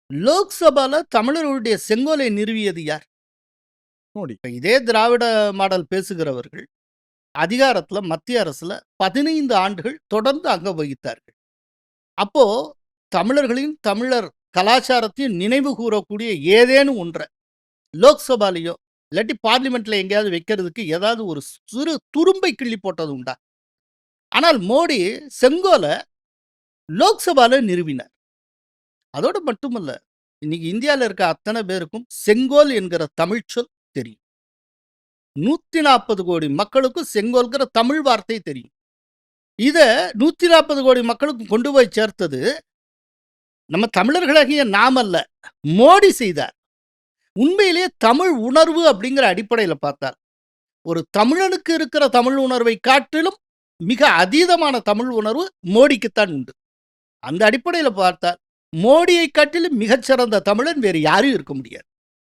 லோக்சபால தமிழர்களுடைய செங்கோலை நிறுவியது யார்? மோடி. இப்ப இதே திராவிட மாடல் பேசுகிறவர்கள், அதிகாரத்துல மத்திய அரசுல 15 ஆண்டுகள் தொடர்ந்து அங்கம் வகித்தார்கள். அப்போ தமிழர்களின், தமிழர் கலாச்சாரத்தையும் நினைவு கூறக்கூடிய ஏதேனும் ஒன்ற லோக்சபாலயோ, இல்லாட்டி பார்லிமென்ட்ல எங்கேயாவது வைக்கிறதுக்கு ஏதாவது ஒரு சிறு துரும்பை கிள்ளி போட்டது உண்டா? ஆனால் மோடி செங்கோல லோக்சபால நிறுவினார். அதோட மட்டுமல்ல, இன்னைக்கு இந்தியால இருக்க அத்தனை பேருக்கும் செங்கோல் என்கிற தமிழ்ச் சொல் தெரியும். 140 கோடி மக்களுக்கும் செங்கோல்ங்கிற தமிழ் வார்த்தை தெரியும். இத 140 கோடி மக்களுக்கு கொண்டு போய் சேர்த்தது நம்ம தமிழர்களாகிய நாம் அல்ல, மோடி செய்தார். உண்மையிலேயே தமிழ் உணர்வு அப்படிங்கிற அடிப்படையில பார்த்தால், ஒரு தமிழனுக்கு இருக்கிற தமிழ் உணர்வை காட்டிலும் மிக அதீதமான தமிழ் உணர்வு மோடிக்குத்தான் உண்டு. அந்த அடிப்படையில பார்த்தால், மோடியை காட்டிலும் மிகச்சிறந்த தமிழன் வேறு யாரும் இருக்க முடியாது.